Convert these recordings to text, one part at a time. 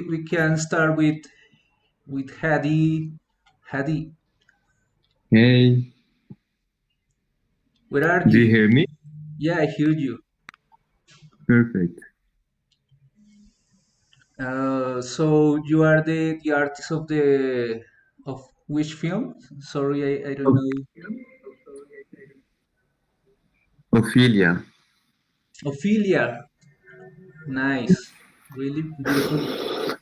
we can start with Hadi. Hadi, Hey, where are do you you? hear me? Yeah, I hear you. Perfect. So you are the artist of which film? Sorry, I don't Oh, know. Ophelia. Ophelia. Nice. Really beautiful.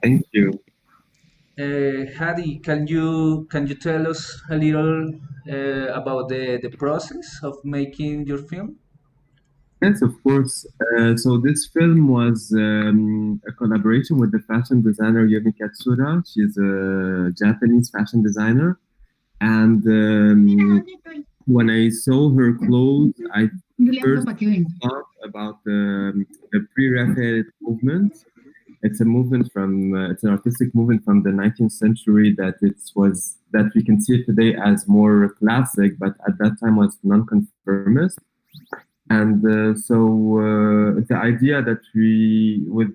Thank you. Hadi, can you tell us a little about the process of making your film? Yes, of course. So this film was a collaboration with the fashion designer Yumi Katsura. She's a Japanese fashion designer. And when I saw her clothes, I first thought about the pre-Raphaelite movement. It's a movement from it's an artistic movement from the 19th century that we can see today as more classic, but at that time was nonconformist. And the idea that we with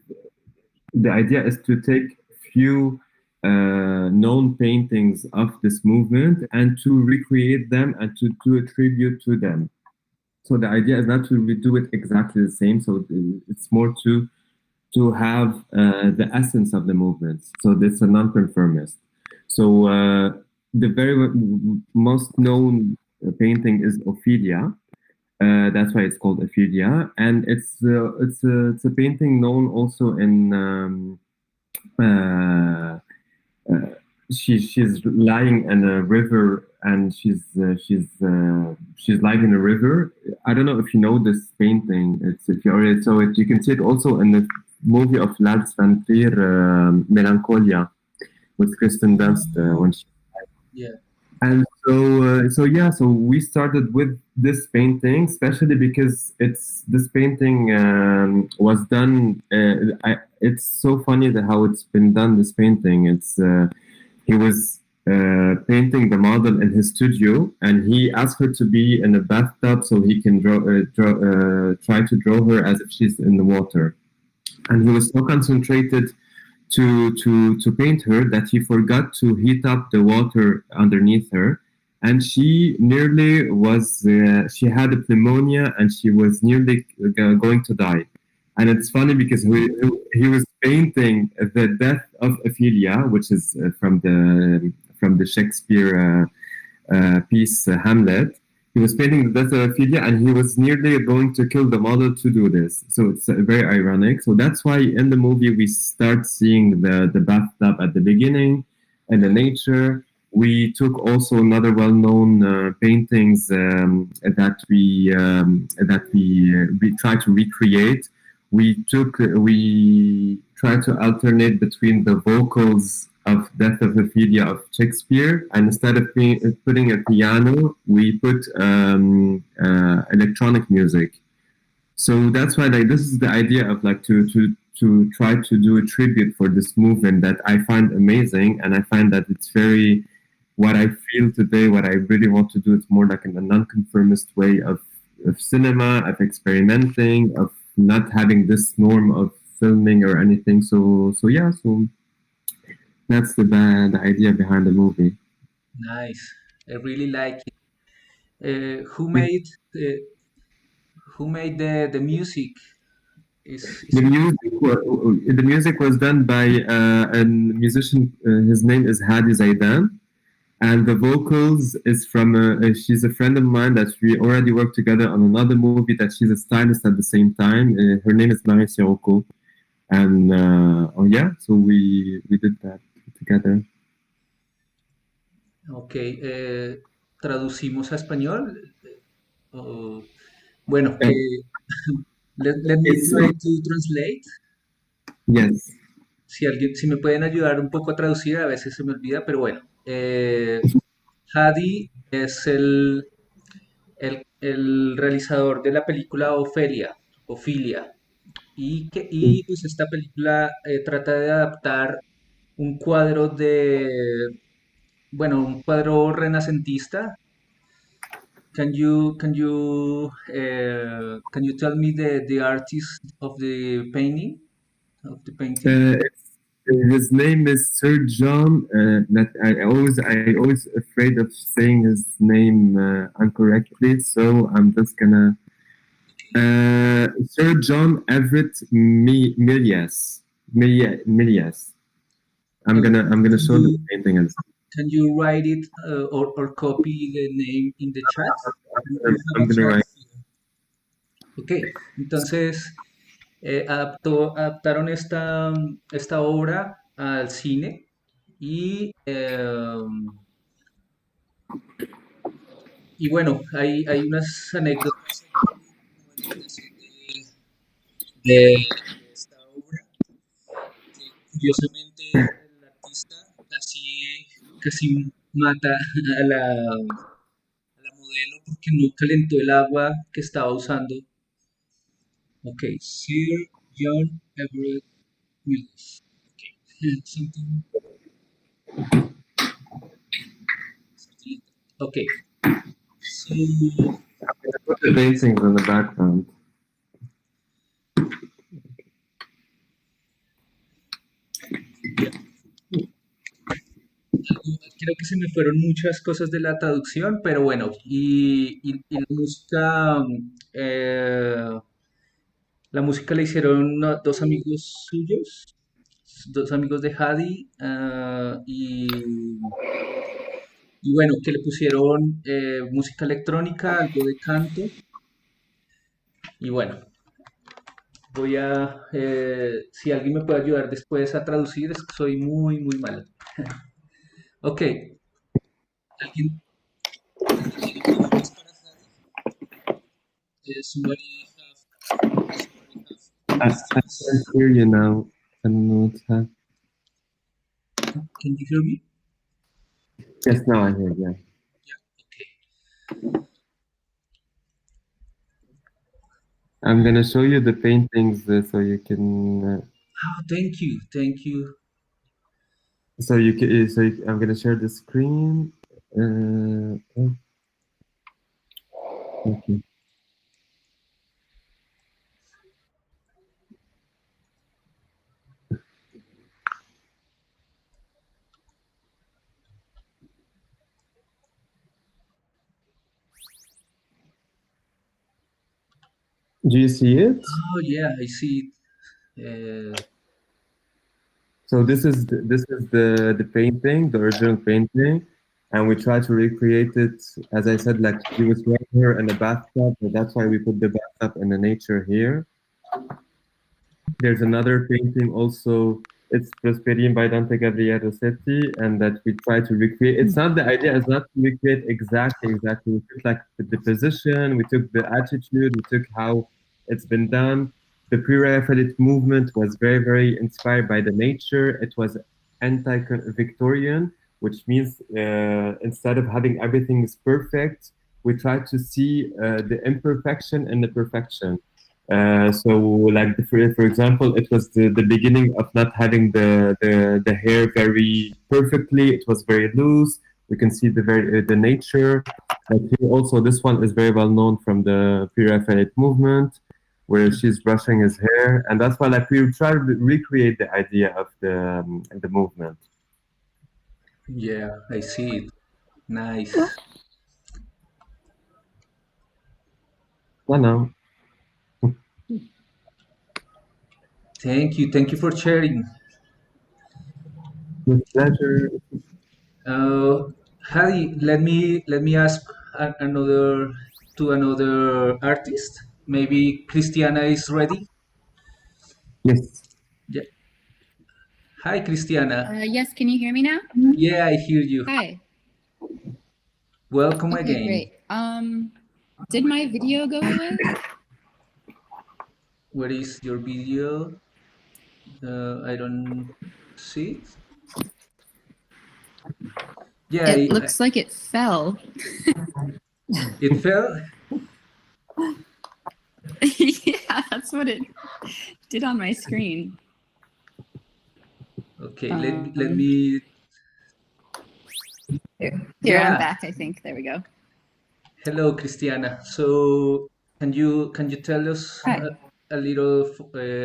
the idea is to take few known paintings of this movement and to recreate them and to do a tribute to them. So the idea is not to redo it exactly the same. So it's more to have the essence of the movement. So this a nonconformist. So the very most known painting is Ophelia. That's why it's called Ophelia, and it's a painting known also in uh, uh, she's lying in a river and she's lying in a river. I don't know if you know this painting. It's if you already saw it, you can see it also in the movie of Lars van Trier, Melancholia, with Kristen Dunst when she Yeah. and so yeah, so we started with this painting, especially because it's this painting was done. It's so funny that how it's been done. This painting, it's he was painting the model in his studio, and he asked her to be in a bathtub so he can try to draw her as if she's in the water. And he was so concentrated to paint her that he forgot to heat up the water underneath her, and she nearly was she had a pneumonia and she was nearly going to die. And it's funny because he was painting the death of Ophelia, which is from the Shakespeare piece Hamlet. He was painting the death of Ophelia, and he was nearly going to kill the model to do this. So it's very ironic. So that's why in the movie we start seeing the bathtub at the beginning and the nature. We took also another well-known paintings that we try to recreate. We try to alternate between the vocals of Death of Ophelia of Shakespeare, and instead of putting a piano, we put electronic music. So that's why like this is the idea of like to try to do a tribute for this movement that I find amazing, and I find that it's very what I feel today. What I really want to do, it's more like in a non-conformist way of cinema, of experimenting, of not having this norm of filming or anything. So yeah, so that's the idea behind the movie. Nice. I really like it. Uh, who made the music? Is The it music was done by a musician. His name is Hadi Zaidan, and the vocals is from she's a friend of mine that we already worked together on another movie that she's a stylist at the same time. Her name is Marie Sirocco, and oh yeah, so we did that together. ok? Traducimos a español. Uh, bueno, Uh, let me it's try to translate. yes. Si me pueden ayudar un poco a traducir, a veces se me olvida, pero bueno. Hadi es el realizador de la película Ofelia, y pues esta película trata de adaptar un cuadro un cuadro renacentista. Can you tell me the artist of the painting? of the painting? Uh, his name is Sir John. That I always afraid of saying his name incorrectly, so I'm just gonna Sir John Everett Milias. Milias. I'm gonna Can show the you painting and can you write it or copy the name in the chat? I don't have I'm a gonna chat write. here. Ok, entonces adaptaron esta obra al cine y bueno, hay unas anécdotas ahí como de la creación de esta obra, que curiosamente el artista casi mata a la modelo porque no calentó el agua que estaba usando. Ok, Sir John Everett Willis. Ok, something, something like that. Ok, so, Put the paintings in the background. creo que se me fueron muchas cosas de la traducción, pero bueno, y la música la hicieron dos amigos suyos, dos amigos de Hadi, y bueno, que le pusieron música electrónica, algo de canto, y bueno, si alguien me puede ayudar después a traducir, es que soy muy, muy malo. Ok, ¿alguien, alguien tiene preguntas para Hadi? Somebody have I can't questions? hear you now. I don't know what's happening. Can you hear me? Yes, now I hear. Yeah. Yeah, okay. I'm gonna show you the paintings so you can. Oh, thank you. I'm gonna share the screen. Oh, okay. Do you see it? Oh, yeah, I see it. So this is the painting, the original painting, and we try to recreate it. As I said, like he was right here in the bathtub, but that's why we put the bathtub in the nature here. There's another painting also. It's Prosperine by Dante Gabriel Rossetti, and that we try to recreate. It's not the idea is not to recreate exactly. We took like the position, we took the attitude, we took how it's been done. The pre-Raphaelite movement was very, very inspired by the nature. It was anti-Victorian, which means instead of having everything is perfect, we try to see the imperfection and the perfection. So, like for example, it was the beginning of not having the hair very perfectly. It was very loose. We can see the nature. Like here also, this one is very well known from the pre-Raphaelite movement, where she's brushing his hair, and that's why like we try to recreate the idea of the movement. Yeah, I see it. Nice. No, no, Thank you for sharing. with pleasure. Uh, Hadi, let me ask another artist. Maybe Christiana is ready. Yes. Yeah. Hi, Christiana. Yes, can you hear me now? Yeah, I hear you. Hi. Welcome Okay, again. great. Did my video go away? Where is your video? I don't see it. Yeah, It looks like it fell. it fell. Yeah, that's what it did on my screen. Okay, let Um, me. here, I'm Yeah. back, I think. There we go. Hello, Christiana. So, can you tell us Hi. a little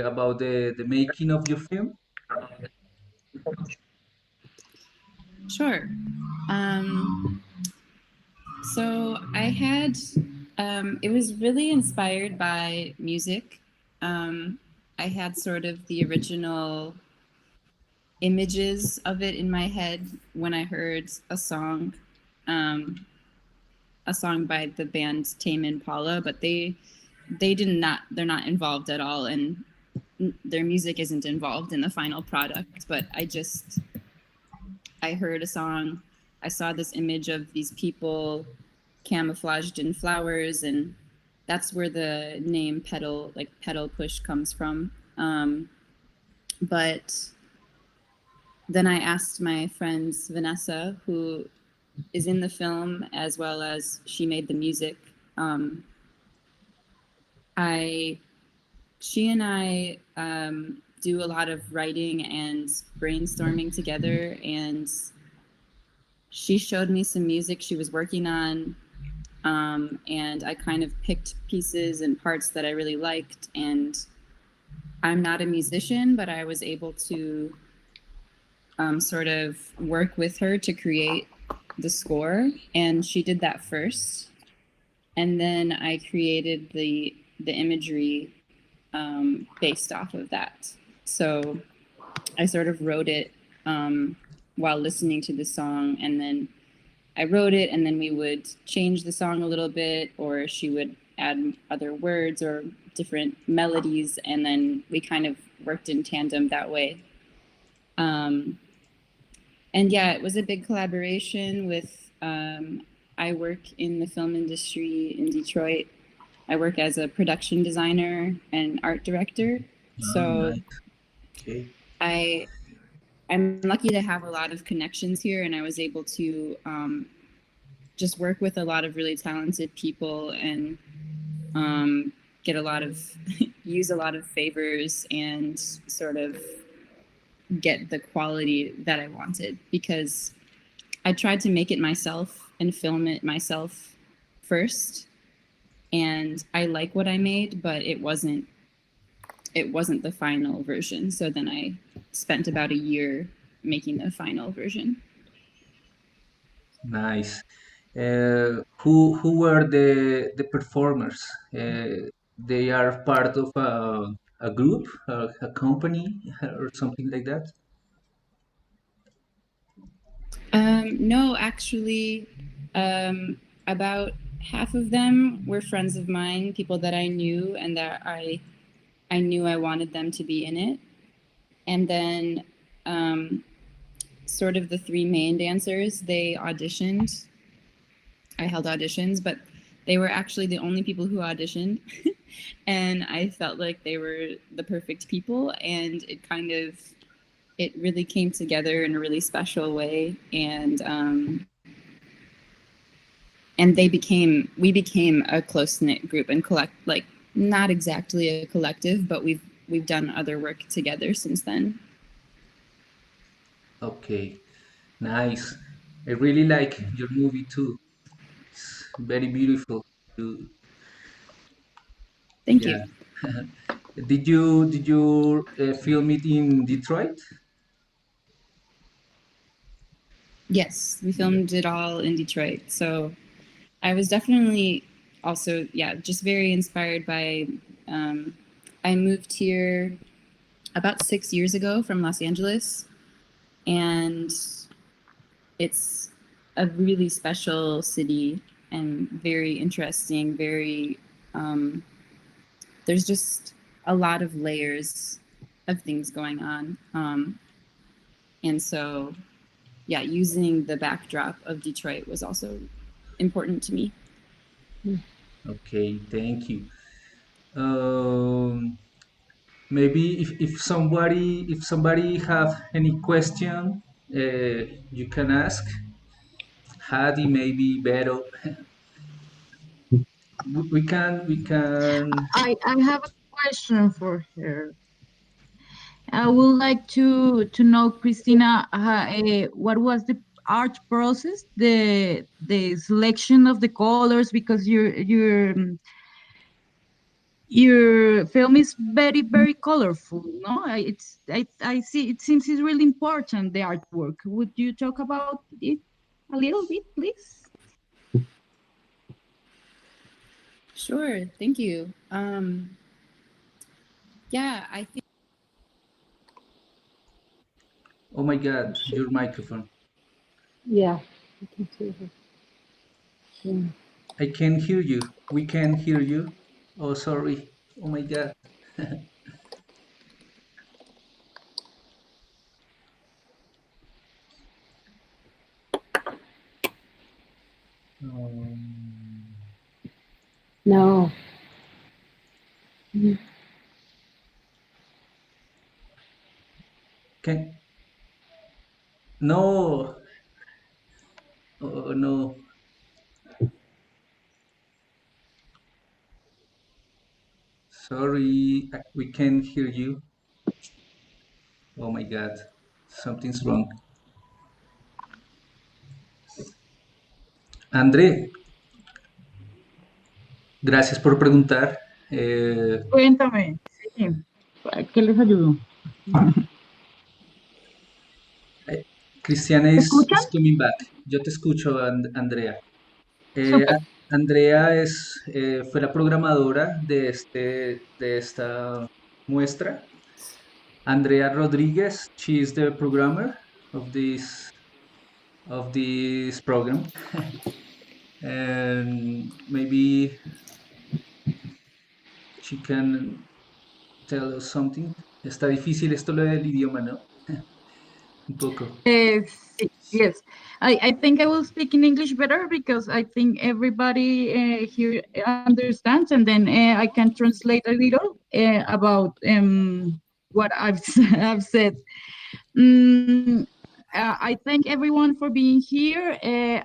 about the making of your film? Sure. So I had, it was really inspired by music. I had sort of the original images of it in my head when I heard um, a song by the band Tame Impala, but they're not involved at all, and their music isn't involved in the final product. But I heard a song, I saw this image of these people camouflaged in flowers, and that's where the name pedal push comes from. But then I asked my friends Vanessa, who is in the film as well as she made the music. I She and I do a lot of writing and brainstorming together, and she showed me some music she was working on, and I kind of picked pieces and parts that I really liked. And I'm not a musician, but I was able to sort of work with her to create the score, and she did that first, and then I created the imagery based off of that. So I sort of wrote it while listening to the song, and then I wrote it, and then we would change the song a little bit, or she would add other words or different melodies, and then we kind of worked in tandem that way. Um, and yeah, it was a big collaboration with. I work in the film industry in Detroit. I work as a production designer and art director. Ah, So nice. Okay. I I'm lucky to have a lot of connections here, and I was able to just work with a lot of really talented people and get a lot of use a lot of favors and sort of get the quality that I wanted, because I tried to make it myself and film it myself first, and I like what I made, but it wasn't the final version. So then I spent about a year making the final version. Nice. Who were the performers? They are part of a group, a company, or something like that. No, actually, about half of them were friends of mine, people that I knew and that I knew I wanted them to be in it. And then, um, sort of the three main dancers, they auditioned. I held auditions, but they were actually the only people who auditioned. And I felt like they were the perfect people, and it really came together in a really special way. And we became a close knit group and collect like not exactly a collective, but we've done other work together since then. Okay, nice. I really like your movie too. It's very beautiful. You, Thank yeah. you. Did you film it in Detroit? Yes, we filmed it all in Detroit. So I was definitely also, yeah, just very inspired by. Um, I moved here about 6 years ago from Los Angeles, and it's a really special city and very interesting. Um, there's just a lot of layers of things going on, and so yeah, using the backdrop of Detroit was also important to me. Okay, thank you. Um, Maybe if somebody have any question, you can ask. Hadi, maybe Vero. We can. I have a question for her. I would like to know, Christina, what was the art process, the selection of the colors, because your film is very, very colorful, no? I see, it seems it's really important, the artwork. Would you talk about it a little bit, please? Sure, thank you. Yeah, I think. Oh my God, your microphone. Yeah, I can see her. Yeah. I can't hear you. We can't hear you. Oh, sorry. Oh my God. Um, No. can no. Oh no. Sorry, we can't hear you. Oh my God. Something's wrong. André, gracias por preguntar. Cuéntame, sí, ¿qué les ayudo? Cristiana ¿Me is escuchan? coming back. Yo te escucho, Andrea. Súper. Andrea fue la programadora de esta muestra. Andrea Rodriguez, she is the programmer of this program. And maybe she can tell us something. Está difícil esto lo del idioma, ¿no? Un poco. Yes, I think I will speak in English better because I think everybody here understands, and then I can translate a little about what I've said. Mm, I thank everyone for being here.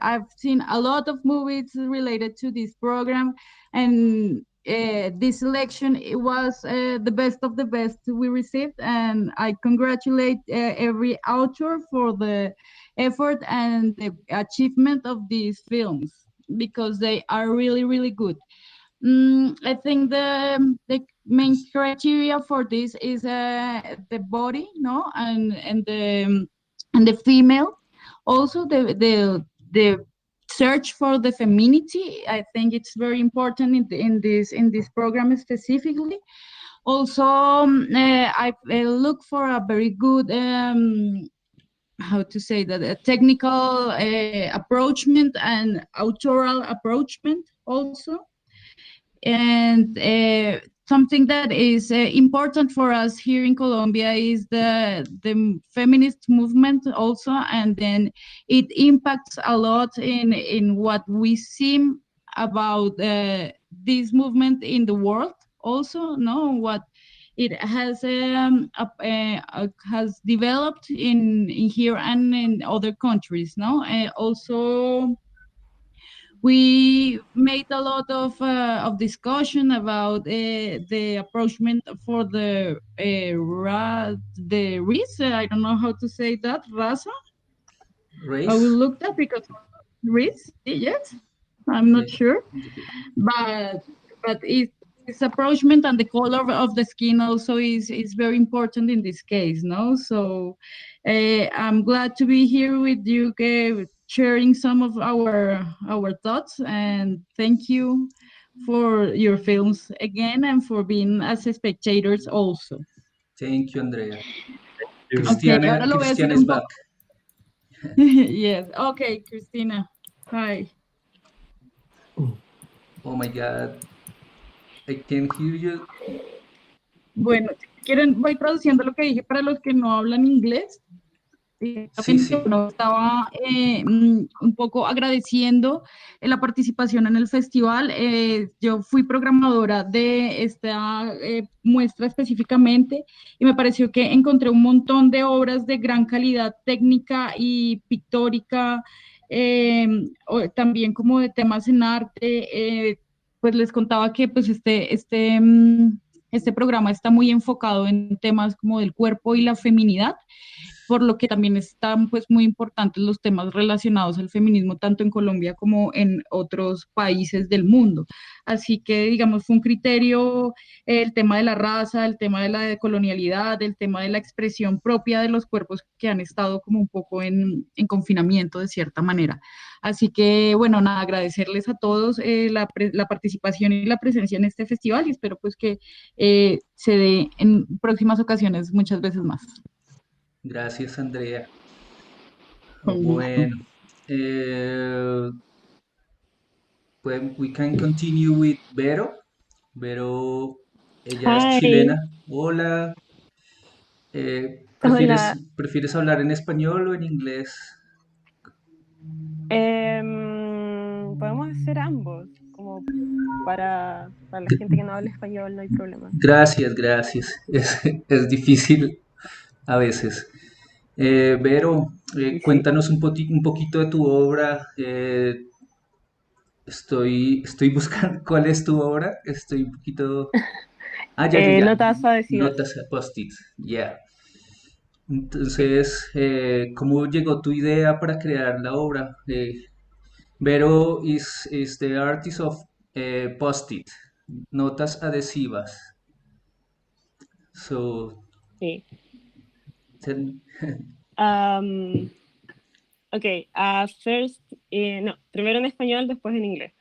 I've seen a lot of movies related to this program, and this selection it was the best of the best we received. And I congratulate every author for the effort and the achievement of these films because they are really, really good. I think the main criteria for this is the body, no, and the female. Also, the search for the femininity. I think it's very important in this program specifically. Also, I look for a very good how to say that a technical approachment and authorial approachment also, and something that is important for us here in Colombia is the feminist movement also, and then it impacts a lot in what we see about this movement in the world also, no, what it has developed in here and in other countries, no, also we made a lot of discussion about the approachment for the race. I don't know how to say that. Raza. I will Race? look that because race. Yes, I'm not Yeah. sure, but its approachment and the color of the skin also is very important in this case, no? So I'm glad to be here with you, sharing some of our thoughts, and thank you for your films again and for being as spectators also. Thank you, Andrea. You. Okay, ahora lo voy a decir Cristiana is un back. poco. Yes, okay, Cristina. Hi. Oh my God. I can hear you. Bueno, si quieren, voy traduciendo lo que dije para los que no hablan inglés. Sí, sí. Bueno, estaba un poco agradeciendo la participación en el festival. Yo fui programadora de esta muestra específicamente y me pareció que encontré un montón de obras de gran calidad técnica y pictórica, también como de temas en arte. Pues les contaba que pues este programa está muy enfocado en temas como del cuerpo y la feminidad. por lo que también están pues muy importantes los temas relacionados al feminismo, tanto en Colombia como en otros países del mundo. Así que, digamos, fue un criterio el tema de la raza, el tema de la decolonialidad, el tema de la expresión propia de los cuerpos que han estado como un poco en confinamiento de cierta manera. Así que, bueno, nada, agradecerles a todos la participación y la presencia en este festival y espero pues que se dé en próximas ocasiones muchas veces más. Gracias, Andrea. Con gusto. Bueno, pues we can continue with Vero. Vero, ella es chilena. Hi, Hola. hola. ¿Prefieres hablar en español o en inglés? Podemos hacer ambos, como para la gente que no habla español, no hay problema. Gracias, gracias. Es difícil a veces. Vero, Y sí. cuéntanos un poquito de tu obra. Estoy buscando cuál es tu obra. Estoy un poquito... Ah, ya. Notas adhesivas. Notas post-it, ya. Sí, Entonces, ¿cómo llegó tu idea para crear la obra? Vero is the artist of post-it, notas adhesivas. So, sí. tell- Um, ok, first, no, primero en español, después en inglés.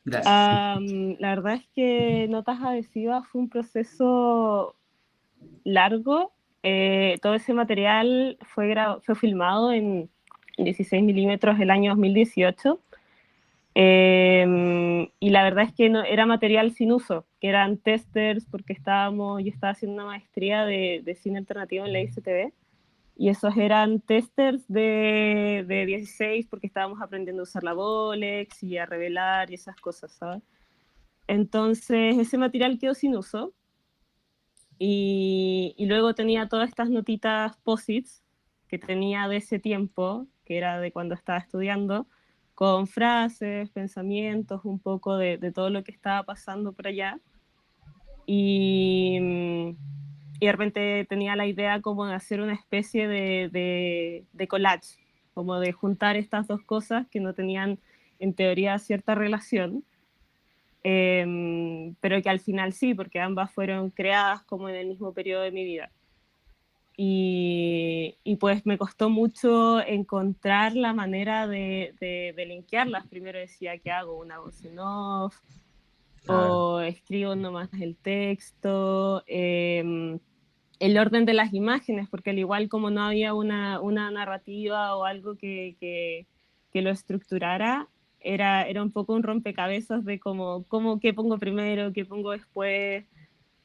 gracias. La verdad es que Notas Adhesivas fue un proceso largo. Todo ese material fue filmado en 16 milímetros el año 2018. Y la verdad es que no, era material sin uso, que eran testers porque yo estaba haciendo una maestría de cine alternativo en la ICTV y esos eran testers de 16 porque estábamos aprendiendo a usar la Bolex y a revelar y esas cosas, ¿sabes? Entonces ese material quedó sin uso y luego tenía todas estas notitas posits que tenía de ese tiempo, que era de cuando estaba estudiando, con frases, pensamientos, un poco de todo lo que estaba pasando por allá. Y, y de repente tenía la idea como de hacer una especie de collage, como de juntar estas dos cosas que no tenían en teoría cierta relación, pero que al final sí, porque ambas fueron creadas como en el mismo periodo de mi vida. Y pues me costó mucho encontrar la manera de linkearlas. Primero decía, ¿qué hago? ¿Una voz en off? Claro, ¿O escribo nomás el texto? El orden de las imágenes, porque al igual como no había una narrativa o algo que lo estructurara, era un poco un rompecabezas de qué pongo primero, qué pongo después.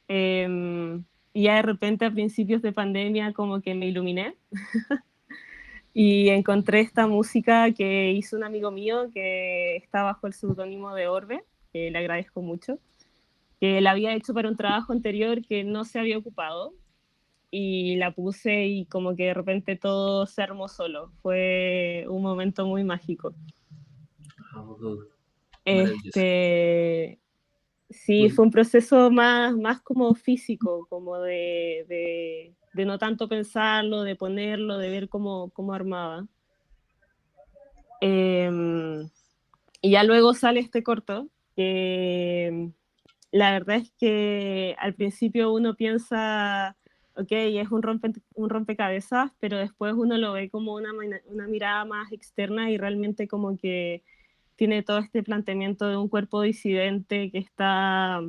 Eh, y ya de repente a principios de pandemia como que me iluminé y encontré esta música que hizo un amigo mío que está bajo el seudónimo de Orbe, que le agradezco mucho, que la había hecho para un trabajo anterior que no se había ocupado y la puse y como que de repente todo se armó solo. Fue un momento muy mágico. oh, maravilloso. Este, sí, Bueno, fue un proceso más como físico, como de no tanto pensarlo, de ponerlo, de ver cómo armaba. Eh, y ya luego sale este corto, que la verdad es que al principio uno piensa, ok, es un rompecabezas, pero después uno lo ve como una mirada más externa y realmente como que tiene todo este planteamiento de un cuerpo disidente que está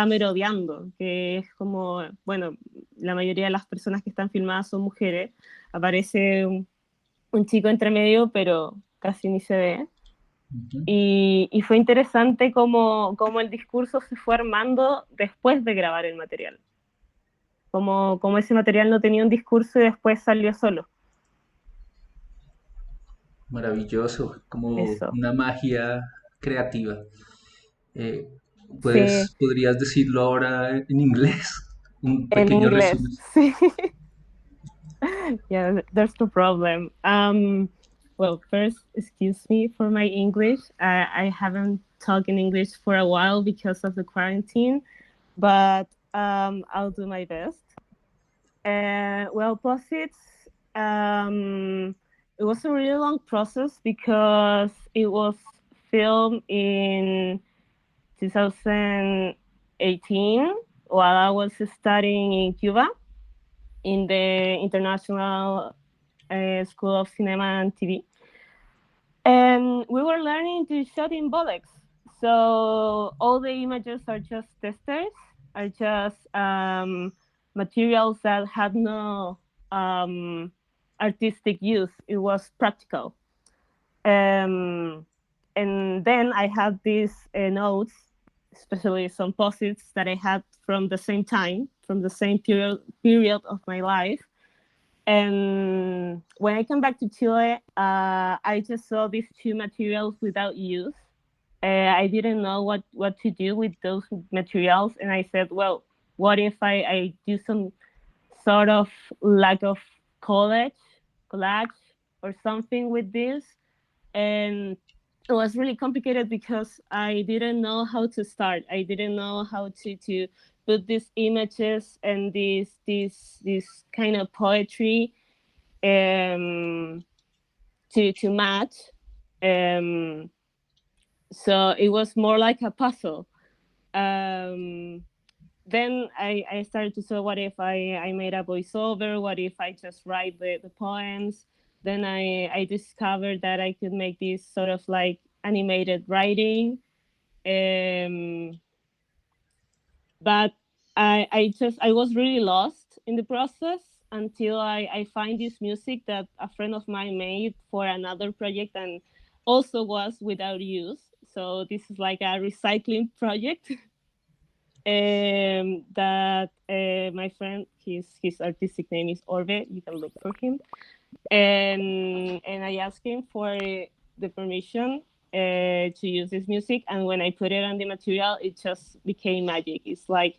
merodeando, que es como, bueno, la mayoría de las personas que están filmadas son mujeres, aparece un chico entre medio, pero casi ni se ve. ujú. Y fue interesante cómo el discurso se fue armando después de grabar el material. Como ese material no tenía un discurso y después salió solo. Maravilloso, como Eso. una magia creativa. Eh, Sí, ¿Podrías decirlo ahora en inglés? Un en pequeño inglés. resumen. Sí. Yeah, there's no problem. Well, first, excuse me for my English. I haven't talked in English for a while because of the quarantine, but I'll do my best. Well, posits it was a really long process because it was filmed in 2018 while I was studying in Cuba in the International School of Cinema and TV. And we were learning to shoot in Bolex. So all the images are just testers, are just materials that had no artistic use. It was practical. And then I had these notes, especially some posits that I had from the same time, from the same period of my life. And when I came back to Chile, I just saw these two materials without use. I didn't know what to do with those materials. And I said, well, what if I do some sort of lack of collage or something with this? And it was really complicated because I didn't know how to start. I didn't know how to put these images and this kind of poetry to match. So it was more like a puzzle. Then I started to say, what if I made a voiceover? What if I just write the poems? Then I discovered that I could make this sort of like animated writing. But I was really lost in the process until I find this music that a friend of mine made for another project and also was without use. So this is like a recycling project. That my friend, his artistic name is Orbe. You can look for him, and I asked him for the permission to use this music. And when I put it on the material, it just became magic. It's like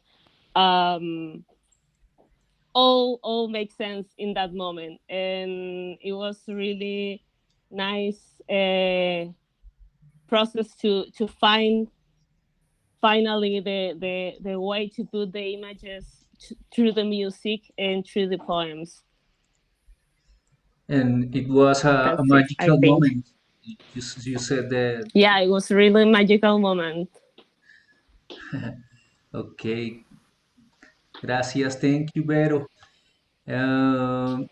all makes sense in that moment, and it was really nice process to find finally the way to put the images through the music and through the poems. And it was a That's it, I magical think. moment. You said that. Yeah, it was really a magical moment. Okay, gracias, thank you, Vero. Um,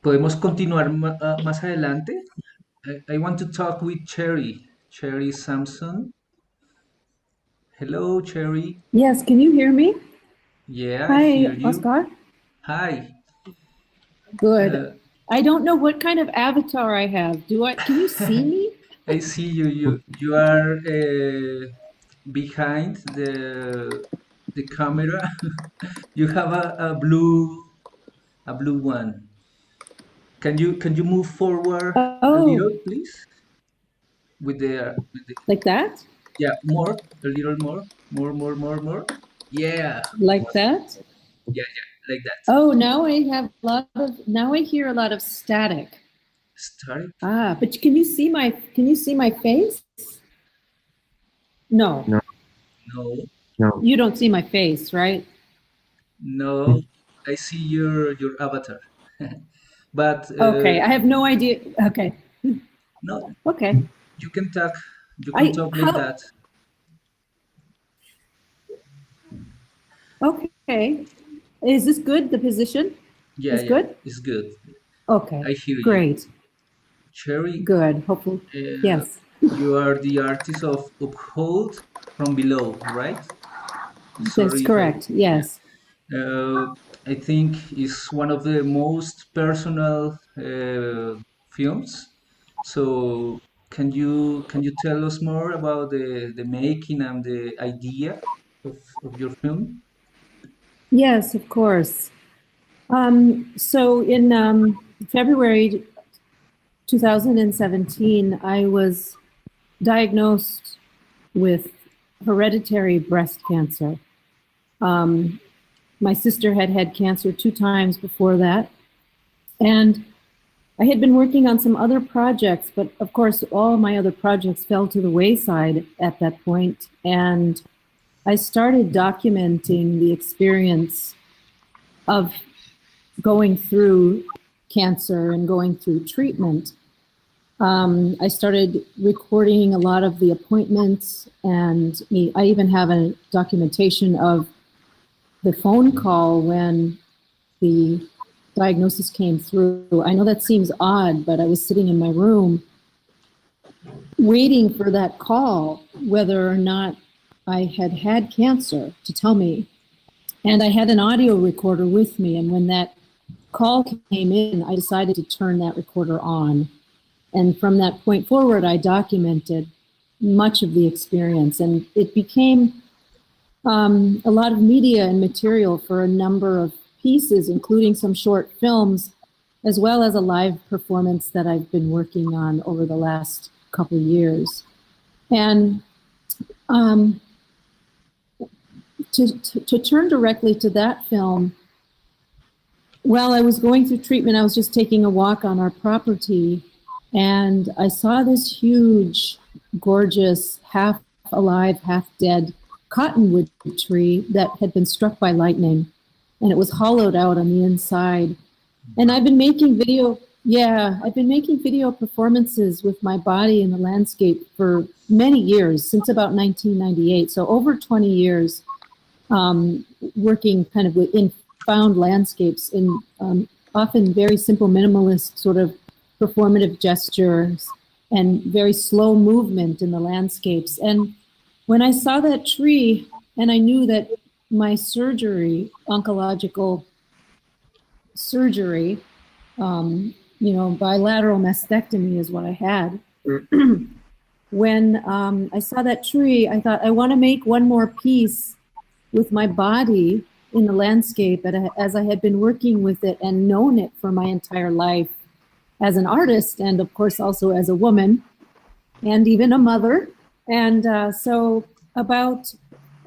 Podemos continuar más adelante. I want to talk with Cherry Samson. Hello, Cherry. Yes, can you hear me? Yeah, I hear Hi, you. Oscar. Hi. Good. Uh, I don't know what kind of avatar I have. Can you see me? I see you. You are behind the camera. You have a blue one. Can you move forward a Oh, little, please? With the like that? yeah, more, a little more. Yeah, Like awesome. that? Yeah, like that. Oh, now I hear a lot of static. Start. Ah, but can you see my face? No, No, No, no. you don't see my face, right? no. I see your avatar, but Okay, I have no idea. Okay. no. Okay. You can talk. You can I talk like how that. okay. Is this good? The position Yeah, is yeah. good? It's good. Okay. I hear you. Great. Cherry, Good. Hopefully. uh, Yes. you are the artist of Uphold from Below, right? That's Sorry if I, correct. Yes. I think it's one of the most personal films. So can you tell us more about the making and the idea of your film? Yes, of course. So in February 2017, I was diagnosed with hereditary breast cancer. My sister had had cancer 2 times before that. And I had been working on some other projects, but of course, all my other projects fell to the wayside at that point. And I started documenting the experience of going through cancer and going through treatment, I started recording a lot of the appointments, and I even have a documentation of the phone call when the diagnosis came through. I know that seems odd, but I was sitting in my room waiting for that call, whether or not I had had cancer, to tell me. And I had an audio recorder with me, and when that call came in, I decided to turn that recorder on. And from that point forward, I documented much of the experience, and it became a lot of media and material for a number of pieces, including some short films, as well as a live performance that I've been working on over the last couple years. And to turn directly to that film, while I was going through treatment, I was just taking a walk on our property, and I saw this huge, gorgeous, half alive, half dead cottonwood tree that had been struck by lightning, and it was hollowed out on the inside. And I've been making video performances with my body in the landscape for many years, since about 1998. So over 20 years, working kind of in found landscapes in often very simple minimalist sort of performative gestures and very slow movement in the landscapes. And when I saw that tree, and I knew that my surgery, oncological surgery, bilateral mastectomy is what I had. When I saw that tree, I thought, I want to make one more piece with my body in the landscape, as I had been working with it and known it for my entire life as an artist, and of course also as a woman, and even a mother. And so about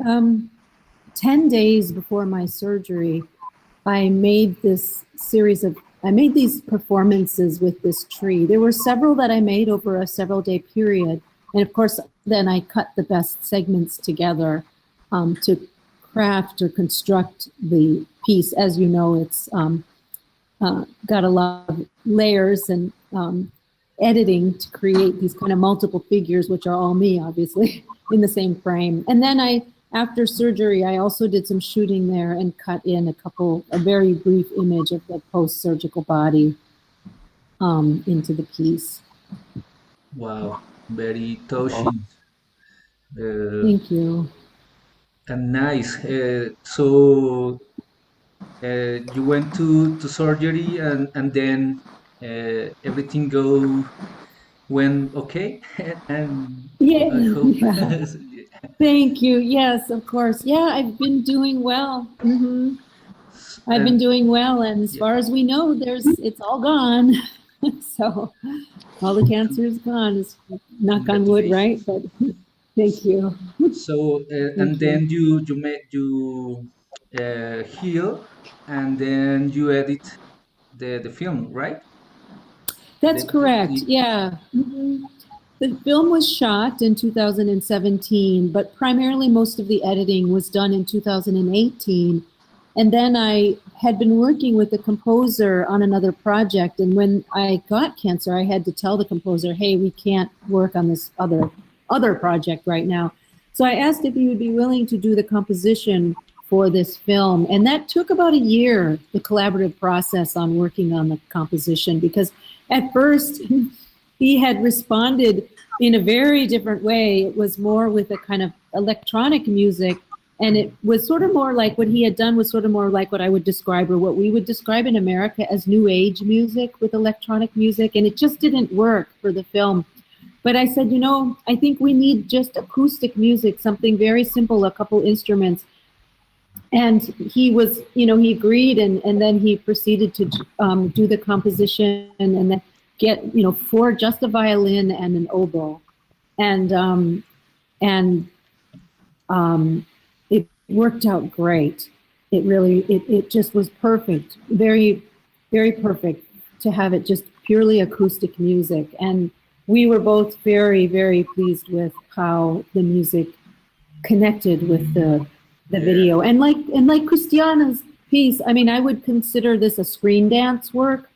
10 days before my surgery, I made these performances with this tree. There were several that I made over a several-day period. And of course, then I cut the best segments together to craft or construct the piece. As you know, it's got a lot of layers and editing to create these kind of multiple figures, which are all me, obviously, in the same frame. And then after surgery, I also did some shooting there and cut in a very brief image of the post-surgical body into the piece. Wow, very touching. Thank you. And nice. So you went to surgery, and then everything went okay. And Yeah, I hope. yeah. Thank you. Yes, of course. Yeah, I've been doing well. I've been doing well, and as far as we know, it's all gone. So all the cancer is gone. It's knock on wood, right? But thank you. So and then you heal, and then you edit the film, right? That's correct. Yeah. The film was shot in 2017, but primarily most of the editing was done in 2018. And then I had been working with the composer on another project. And when I got cancer, I had to tell the composer, hey, we can't work on this other project right now. So I asked if he would be willing to do the composition for this film. And that took about a year, the collaborative process on working on the composition, because at first he had responded in a very different way. It was more with a kind of electronic music, and it was sort of more like what he had done was sort of more like what I would describe, or what we would describe in America as new age music with electronic music, and it just didn't work for the film. But I said, I think we need just acoustic music, something very simple, a couple instruments. And he was, he agreed, and then he proceeded to do the composition, and then get, for just a violin and an oboe. And it worked out great. It really, it just was perfect. Very, very perfect to have it just purely acoustic music. And we were both very, very pleased with how the music connected with the video. And like Christiana's piece, I mean, I would consider this a screen dance work.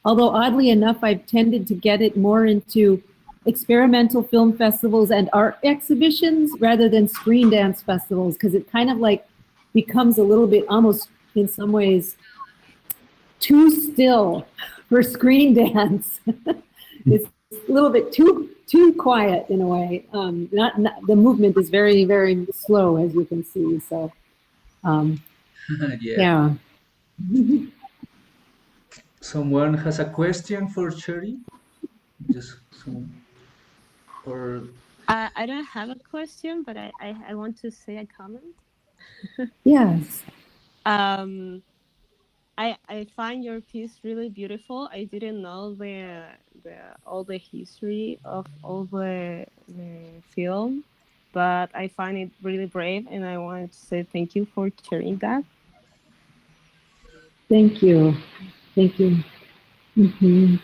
Although oddly enough, I've tended to get it more into experimental film festivals and art exhibitions rather than screen dance festivals, because it kind of like becomes a little bit almost in some ways too still for screen dance. It's a little bit too quiet in a way. Not the movement is very, very slow, as you can see. So Yeah. yeah. Someone has a question for Cherry? Just some, or I don't have a question, but I want to say a comment. Yes. I find your piece really beautiful. I didn't know the all the history of all the film, but I find it really brave, and I wanted to say thank you for sharing that. Thank you. Thank you. Mm-hmm.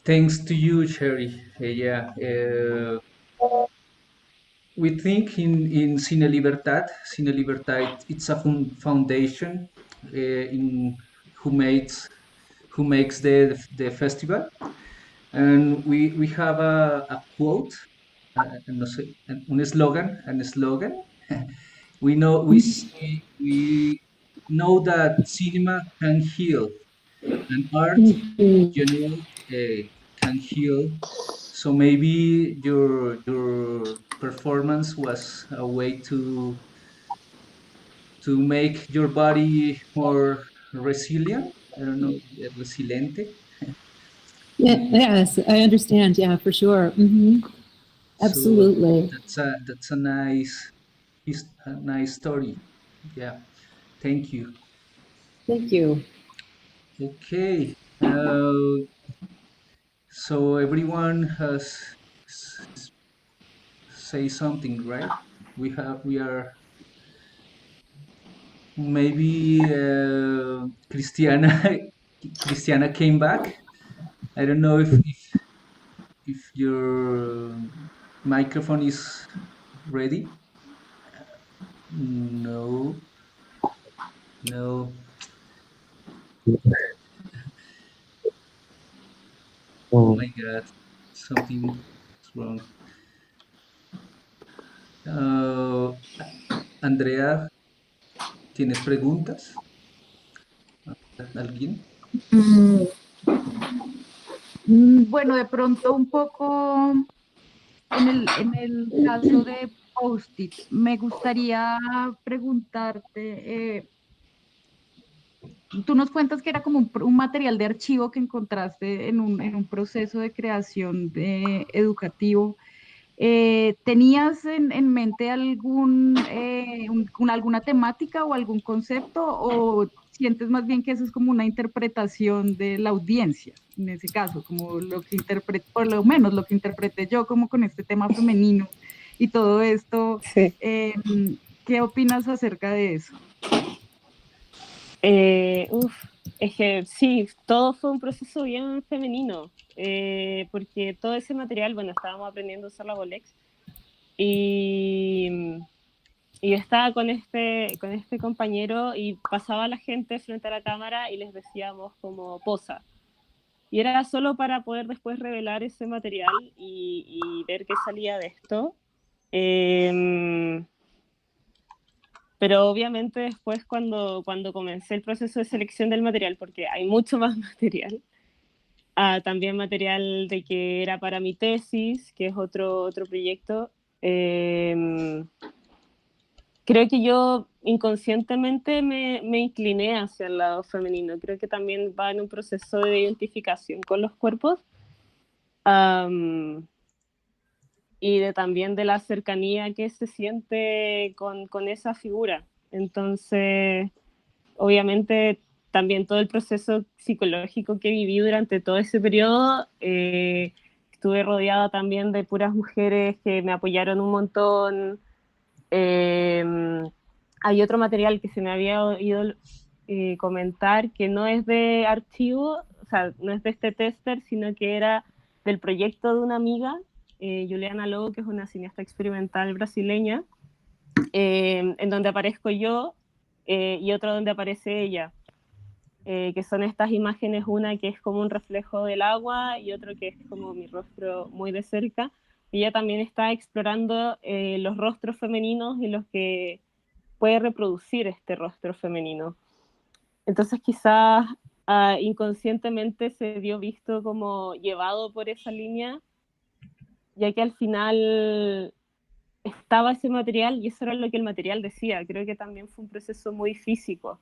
thanks to you, Cherry. Yeah. We think in Cine Libertad, it's a foundation in who makes the festival, and we have a quote, no sé, an slogan. We know we know that cinema can heal, and art in Mm-hmm. general can heal. So maybe your performance was a way to make your body more resilient. I don't know, resiliente. Yeah, yes, I understand. Yeah, for sure. Mm-hmm. So Absolutely. that's a a nice story. Yeah, thank you. Thank you. Okay, so everyone has say something, right? We are maybe Christiana Christiana came back. I don't know if your microphone is ready. No, no. Oh Oh, my God, something is wrong. Uh, Andrea, ¿tienes preguntas? ¿Alguien? Mm, bueno, de pronto un poco en el caso de post-its, me gustaría preguntarte, tú nos cuentas que era como un material de archivo que encontraste en un proceso de creación educativo. ¿Tenías en mente alguna temática o algún concepto o sientes más bien que eso es como una interpretación de la audiencia, en ese caso, como lo que interpreté, por lo menos lo que interpreté yo como con este tema femenino y todo esto? Sí. ¿Qué opinas acerca de eso? Es que sí, todo fue un proceso bien femenino, porque todo ese material, bueno, estábamos aprendiendo a usar la Bolex y, y estaba con este compañero y pasaba la gente frente a la cámara y les decíamos como posa. Y era solo para poder después revelar ese material y ver qué salía de esto. Eh, pero obviamente después cuando comencé el proceso de selección del material, porque hay mucho más material, también material de que era para mi tesis, que es otro proyecto, eh, creo que yo inconscientemente me incliné hacia el lado femenino. Creo que también va en un proceso de identificación con los cuerpos. Um, y también de la cercanía que se siente con esa figura. Entonces, obviamente, también todo el proceso psicológico que viví durante todo ese periodo, estuve rodeada también de puras mujeres que me apoyaron un montón. Eh, Hay otro material que se me había oído comentar que no es de archivo, o sea, no es de este tester, sino que era del proyecto de una amiga, Juliana Lobo, que es una cineasta experimental brasileña, en donde aparezco yo y otro donde aparece ella. que son estas imágenes, una que es como un reflejo del agua y otro que es como mi rostro muy de cerca. Ella también está explorando los rostros femeninos y los que puede reproducir este rostro femenino. Entonces quizás inconscientemente se vio visto como llevado por esa línea, ya que al final estaba ese material y eso era lo que el material decía. Creo que también fue un proceso muy físico,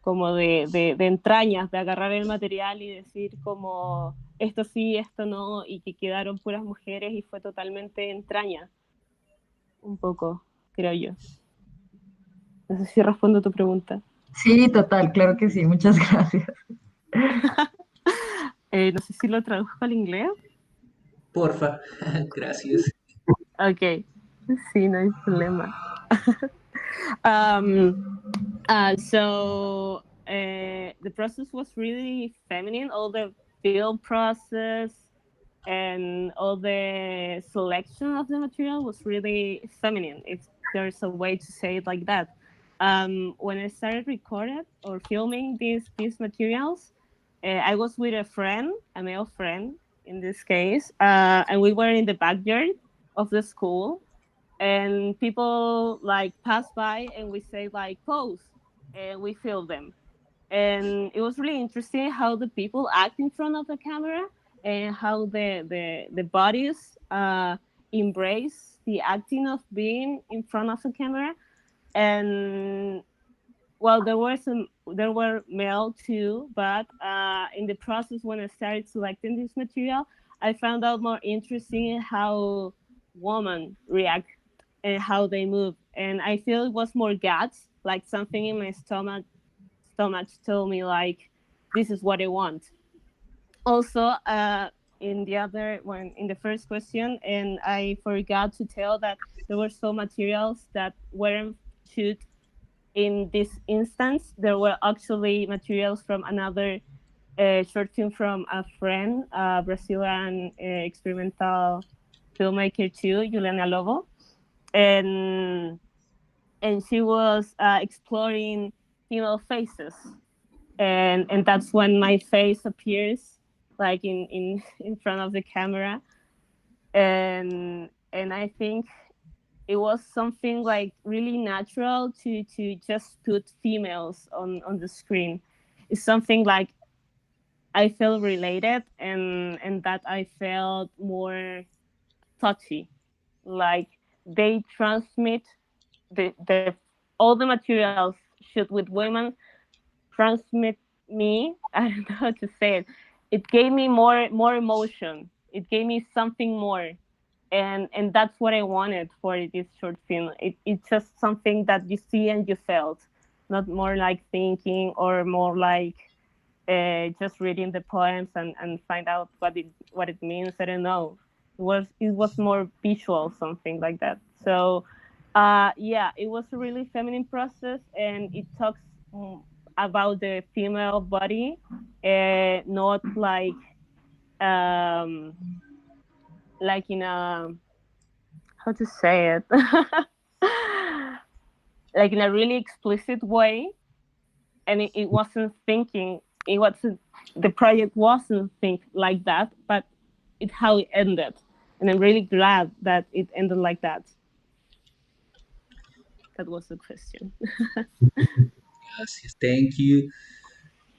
como de entrañas, de agarrar el material y decir como esto sí, esto no, y que quedaron puras mujeres y fue totalmente entraña, un poco, creo yo. No sé si respondo a tu pregunta. Sí, total, claro que sí, muchas gracias. No sé si lo traduzco al inglés. Porfa, gracias. Ok, sí, no hay problema. The process was really feminine. All the build process and all the selection of the material was really feminine, if there's a way to say it like that. When I started recording or filming these materials, I was with a friend, a male friend in this case, and we were in the backyard of the school, and people like pass by and we say like pose, and we film them, and it was really interesting how the people act in front of the camera and how the bodies embrace the acting of being in front of the camera. And well, there were male too, but in the process when I started selecting this material, I found out more interesting how women react and how they move, and I feel it was more guts, like something in my stomach told me like, this is what I want. Also, in the first question, and I forgot to tell that there were some materials that weren't shoot in this instance. There were actually materials from another short film from a friend, Brazilian experimental filmmaker too, Juliana Lobo, and she was exploring female faces, and that's when my face appears like in front of the camera, and I think it was something like really natural to just put females on the screen. It's something like I felt related, and that I felt more touchy, like they transmit the all the materials shoot with women transmit me. I don't know how to say it. It gave me more emotion. It gave me something more, and that's what I wanted for this short film. It's just something that you see and you felt, not more like thinking or more like just reading the poems and find out what it means. I don't know. It was more visual, something like that. So yeah, it was a really feminine process, and it talks about the female body, not like in a, how to say it, like in a really explicit way, and it wasn't thinking. It wasn't the project wasn't think like that, but it's how it ended, and I'm really glad that it ended like that. That was the question. Gracias. Thank you.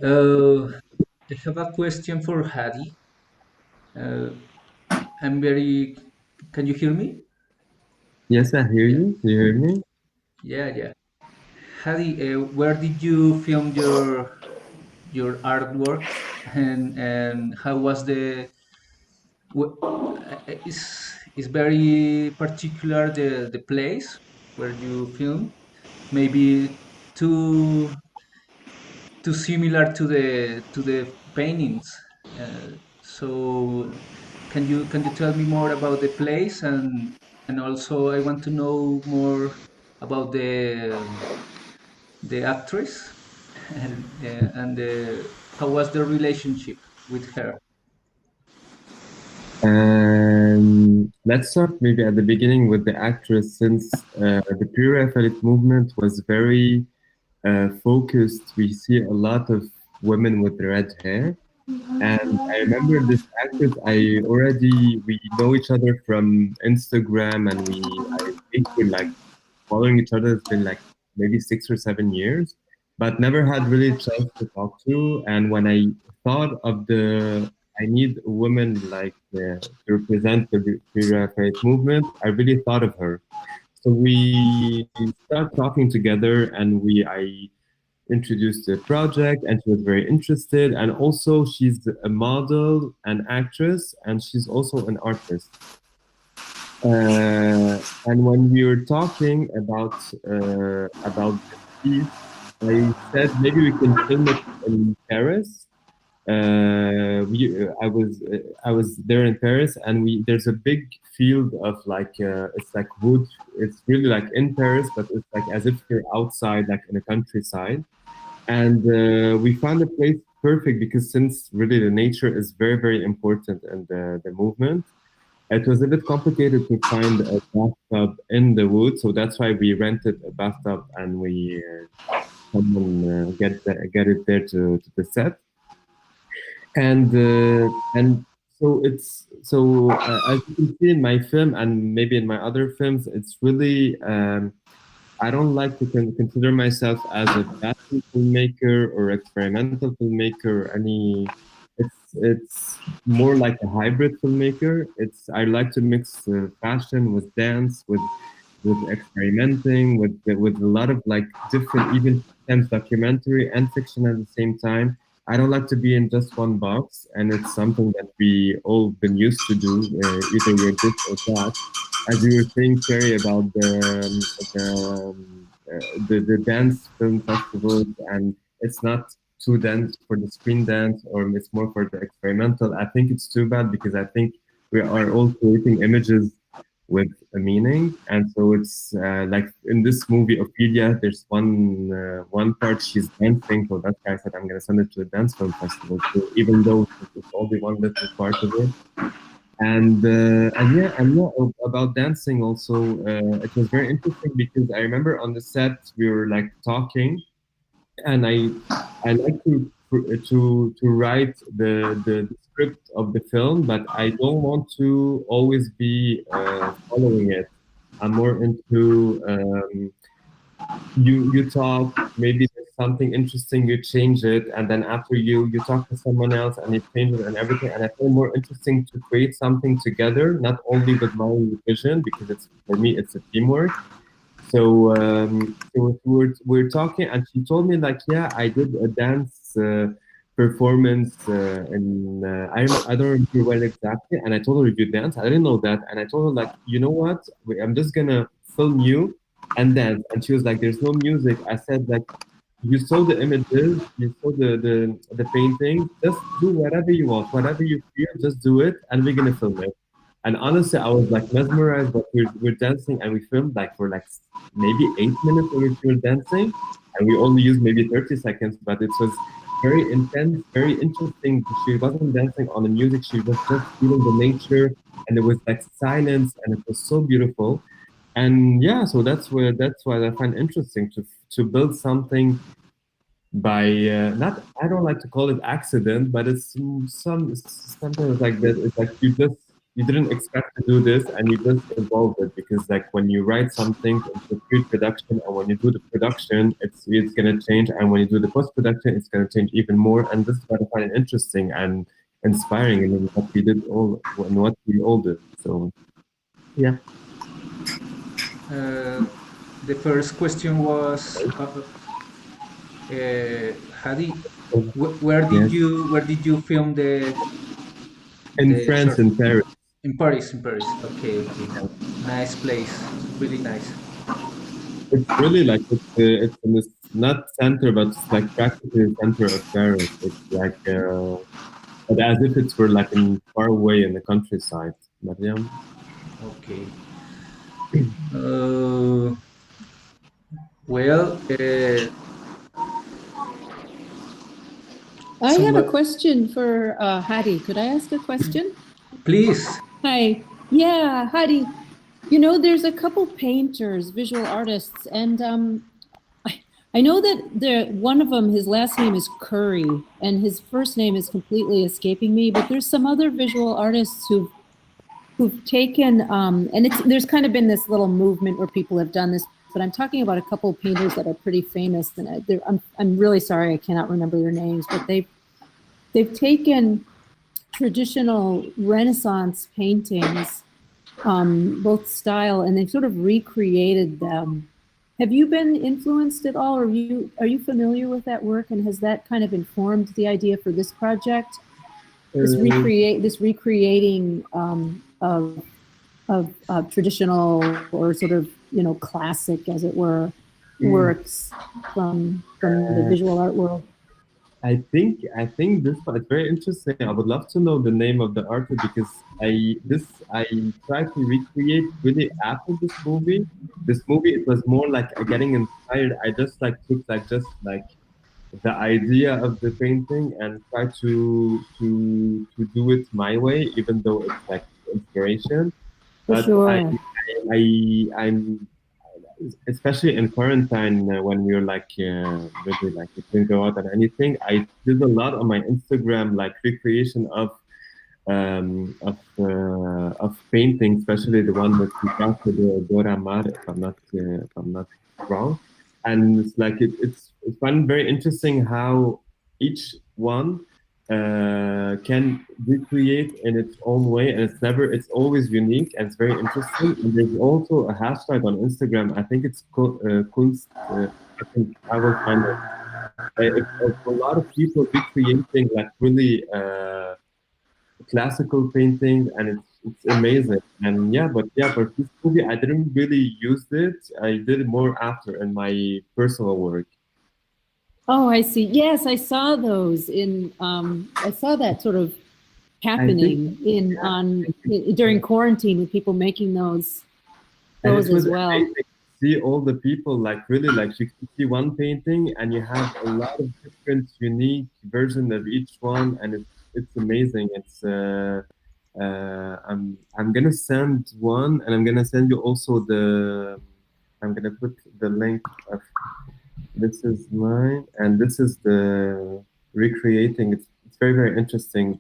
I have a question for Hadi. Uh, I'm very. Can you hear me? Yes, I hear Yeah, you. Do you hear me? yeah. Hadi, where did you film your artwork, and how was the? Is very particular the place where you film. Maybe too too similar to the paintings. So can you tell me more about the place, and also I want to know more about the actress and how was the relationship with her? Let's start maybe at the beginning with the actress, since the pre-Raphaelite movement was very focused. We see a lot of women with red hair. And I remember this actress. We know each other from Instagram, and I think we're like following each other. It's been like maybe 6 or 7 years, but never had really a chance to talk to. And when I thought of I need a woman like to represent the pre-Raphaelite movement, I really thought of her. So we started talking together, and I introduced the project, and she was very interested. And also, she's a model and actress, and she's also an artist. And when we were talking this piece, I said maybe we can film it in Paris. I was there in Paris, and there's a big field of like it's like wood. It's really like in Paris, but it's like as if you're outside, like in the countryside. And we found a place perfect because since really the nature is very, very important in the movement, it was a bit complicated to find a bathtub in the woods. So that's why we rented a bathtub, and we someone get it there to the set. And so as you can see in my film and maybe in my other films, it's really I don't like to consider myself as a fashion filmmaker or experimental filmmaker or any. It's more like a hybrid filmmaker. I like to mix fashion with dance, with experimenting, with a lot of like different, even sometimes documentary and fiction at the same time. I don't like to be in just one box, and it's something that we all been used to do. Either you're this or that. As you were saying, Terry, about the dance film festivals, and it's not too dense for the screen dance, or it's more for the experimental. I think it's too bad because I think we are all creating images with a meaning, and so it's like in this movie Ophelia, there's one part she's dancing, so that's why I said I'm gonna send it to a dance film festival. So even though it's only one little part of it, and about dancing also, it was very interesting because I remember on the set we were like talking, and I like to write the script of the film, but I don't want to always be following it. I'm more into you talk, maybe there's something interesting, you change it, and then after you talk to someone else and you change it and everything. And I find more interesting to create something together, not only with my vision, because it's for me it's a teamwork. So we're talking, and she told me like, yeah, I did a dance performance I don't remember when exactly, and I told her you dance. I didn't know that, and I told her like, you know what, I'm just gonna film you and dance. And she was like, there's no music. I said like, you saw the images, you saw the painting. Just do whatever you want, whatever you feel, just do it, and we're gonna film it. And honestly, I was like mesmerized. But we're dancing, and we filmed like for like maybe 8 minutes we were dancing, and we only used maybe 30 seconds. But it was very intense, very interesting. She wasn't dancing on the music; she was just feeling the nature, and there was like silence, and it was so beautiful. And yeah, so that's what I find interesting to build something by not, I don't like to call it accident, but it's sometimes like that. It's like you didn't expect to do this, and you just evolved it, because like when you write something into pre-production, and when you do the production, it's gonna change, and when you do the post-production, it's gonna change even more. And this is what I find interesting and inspiring in what we all did. So yeah. The first question was, Hadi, where did you film In the France, short? in Paris. In Paris, in Paris. Okay, okay. Nice place. Really nice. It's really like it's in this not center, but it's like practically the center of Paris. It's like but as if it's were like in far away in the countryside. But yeah. Okay. Well, I have a question for Hadi. Could I ask a question? please. Hi. Yeah, Hadi. You know, there's a couple painters, visual artists, and I know that one of them, his last name is Curry, and his first name is completely escaping me. But there's some other visual artists who've taken, and there's kind of been this little movement where people have done this. But I'm talking about a couple of painters that are pretty famous, and I'm really sorry I cannot remember their names, but they've taken traditional Renaissance paintings, both style, and they've sort of recreated them. Have you been influenced at all, or are you familiar with that work, and has that kind of informed the idea for this project? This recreating of traditional or sort of classic, as it were, works from the visual art world. I think this part is very interesting. I would love to know the name of the artist because I tried to recreate really after this movie. This movie, it was more like getting inspired. I just like took like just like the idea of the painting and try to do it my way, even though it's like inspiration. For But sure. I'm especially in quarantine when we're like really like we couldn't go out and anything. I did a lot on my Instagram like recreation of painting, especially the one with Picasso, the Dora Maar, if I'm not wrong. And it's like it's fun, very interesting how each one can recreate in its own way, and it's always unique and it's very interesting. And there's also a hashtag on Instagram. I think it's called Kunst. I think I will find it. It's a lot of people recreating like really classical painting, and it's amazing. And yeah, but yeah, for this movie, I didn't really use it. I did it more after in my personal work. Oh, I see. Yes, I saw those I saw that sort of happening during quarantine with people making those as well. Amazing to see all the people like really like you can see one painting and you have a lot of different unique versions of each one, and it's amazing. I'm gonna send one, and I'm gonna send you also I'm gonna put the link of this is mine, and this is the recreating. It's very, very interesting.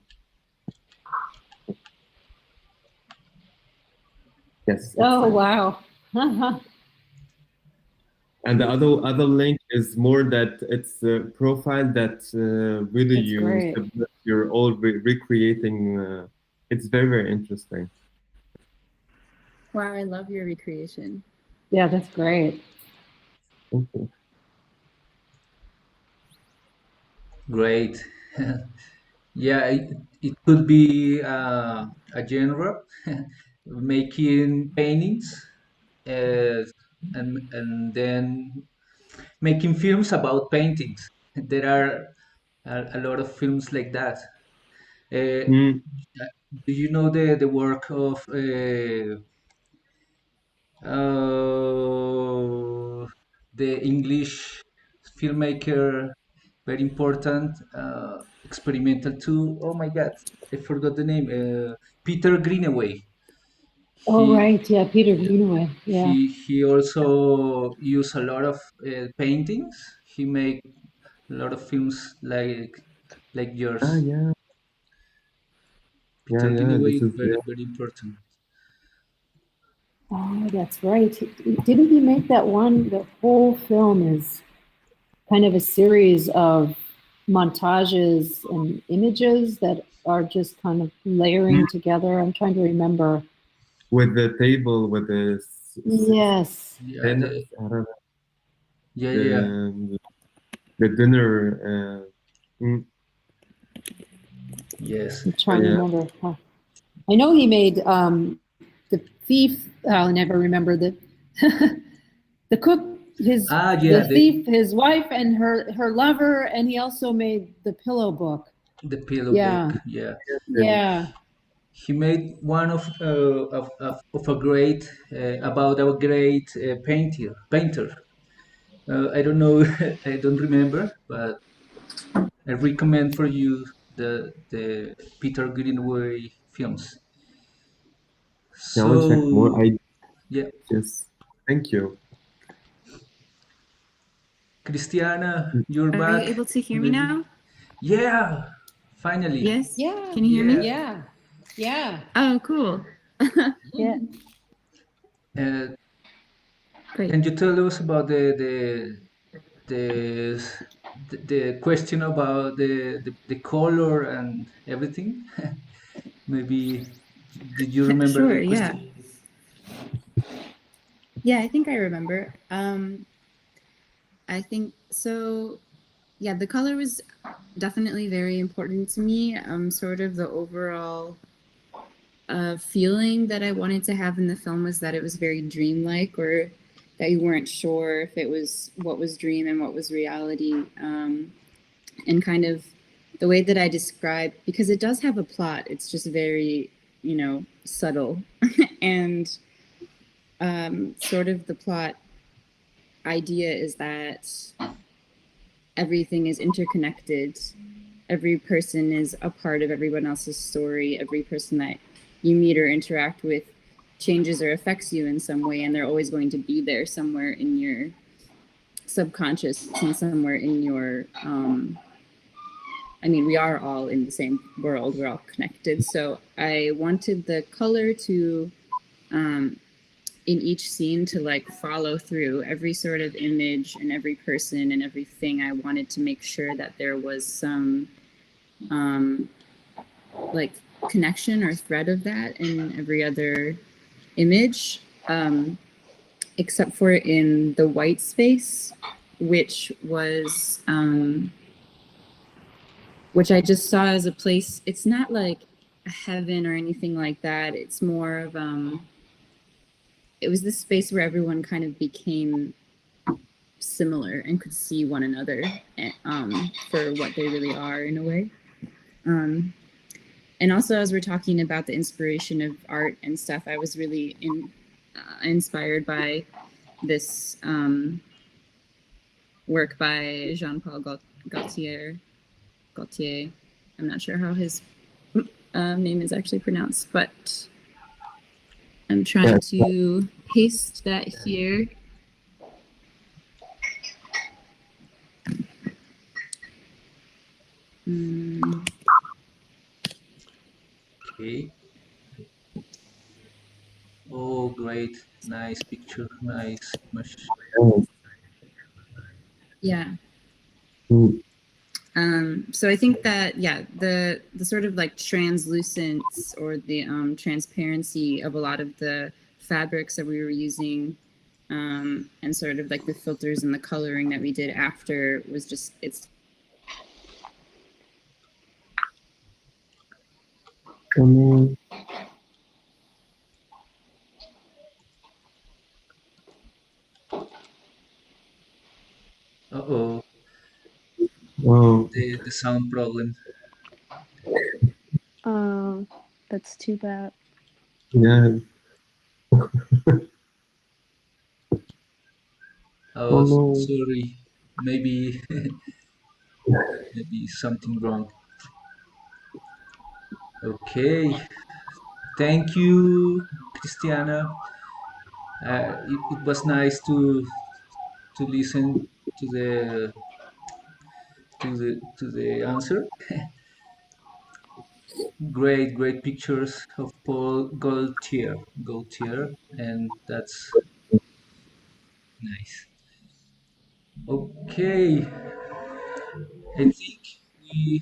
Yes. Oh, wow. And the other link is more that it's a profile that really you're all recreating. It's very, very interesting. Wow, I love your recreation. Yeah, that's great. Thank you. Great. Yeah, it could be a genre, making paintings, and then making films about paintings. There are a lot of films like that. Mm. Do you know the work of the English filmmaker, very important, experimental too? Oh my God, I forgot the name. Peter Greenaway. Oh, He right. Yeah, Peter Greenaway. Yeah. he also used a lot of paintings. He made a lot of films like Ah, yours. yeah, Peter yeah. Greenaway This is is very very important. Oh, that's right. Didn't he make that one? The whole film is kind of a series of montages and images that are just kind of layering together. I'm trying to remember. with the table with the Yes. Yeah, I don't know, yeah. the dinner. Yes. I'm trying to Yeah. remember. I know he made the thief. I'll never remember the cook. The thief, his wife, and her lover, and he also made the Pillow Book. The Pillow Yeah. Book. Yeah. Yeah. He made one of a great about a great painter. I don't know, I don't remember, but I recommend for you the Peter Greenaway films. I want to check more. So I yeah, just thank you. Cristiana, you're Are you back able to hear me already? now? Yeah, finally. Yes? Yeah, Can you hear me? Yeah. yeah, yeah. Oh, cool. Yeah. Uh, Great. can you tell us about the the question about the color and everything? Maybe did you remember Sure, the yeah. question? Yeah, I think I remember. I think so. Yeah, the color was definitely very important to me. Sort of the overall feeling that I wanted to have in the film was that it was very dreamlike, or that you weren't sure if it was what was dream and what was reality. And kind of the way that I describe, because it does have a plot, it's just very, subtle. And sort of the plot idea is that everything is interconnected. Every person is a part of everyone else's story. Every person that you meet or interact with changes or affects you in some way, and they're always going to be there somewhere in your subconscious and somewhere in your we are all in the same world, we're all connected. So I wanted the color to in each scene to like follow through every sort of image and every person and everything. I wanted to make sure that there was some like connection or thread of that in every other image, except for in the white space, which was which I just saw as a place. It's not like a heaven or anything like that. It's more of it was this space where everyone kind of became similar and could see one another for what they really are in a way. And also, as we're talking about the inspiration of art and stuff, I was really inspired by this work by Jean-Paul Gaultier. Gaultier. I'm not sure how his name is actually pronounced, but I'm trying to paste that here. Okay. Oh, great. Nice picture. Nice image. Yeah. Mm. So I think that the sort of like translucence or the transparency of a lot of the fabrics that we were using, and sort of like the filters and the coloring that we did after was just it's. Uh-oh, Oh, the sound problem. That's too bad. yeah. Oh Oh, no. sorry. Maybe maybe something wrong. Okay. Thank you, Christiana. It was nice to listen to the answer. Great pictures of Paul Gaultier, and that's nice. Okay, I think we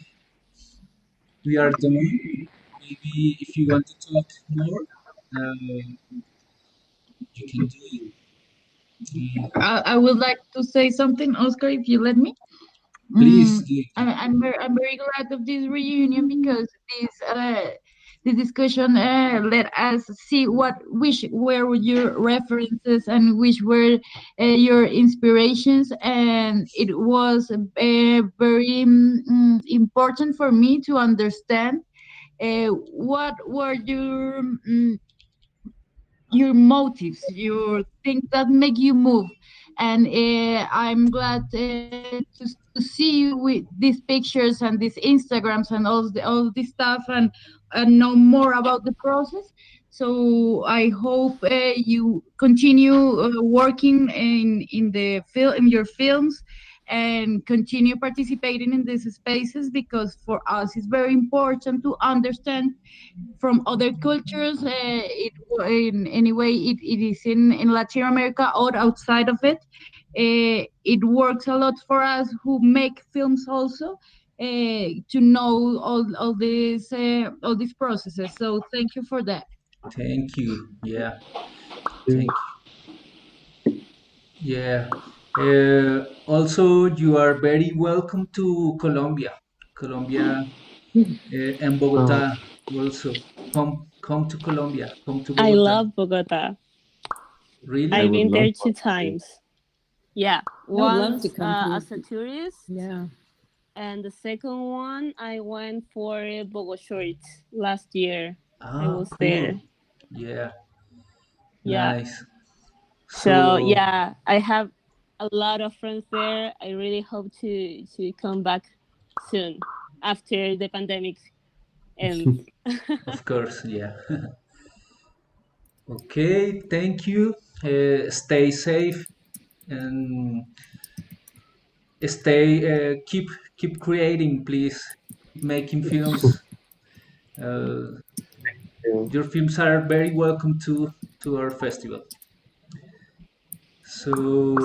we are done. Maybe if you want to talk more, you can do it. I would like to say something, Oscar, if you let me. Please do it. I'm very glad of this reunion because this discussion let us see which were your references and which were your inspirations, and it was very important for me to understand what were your motives, your things that make you move. And I'm glad to see you with these pictures and these Instagrams and all this stuff, and know more about the process. So I hope you continue working in your films, and continue participating in these spaces, because for us it's very important to understand from other cultures. In any way it is in Latin America or outside of it. It works a lot for us who make films also, to know all these processes. So thank you for that. Thank you. Yeah. Thank you. Yeah. Also, you are very welcome to Colombia. Colombia and Oh, Bogota also. Come to Colombia. Come to I Bogota. love Bogota. I Really? I've would been love there two to. times. Yeah, I would love to once come to. as a tourist, Yeah. and the second one I went for Bogota last year. I Ah, was cool. there. Yeah. Yeah. Nice. So So yeah, I have a lot of friends there. I really hope to come back soon after the pandemic ends. of course, yeah. Okay, thank you. Stay safe and keep creating, please. Keep making films. Uh, Yeah. your films are very welcome to our festival. So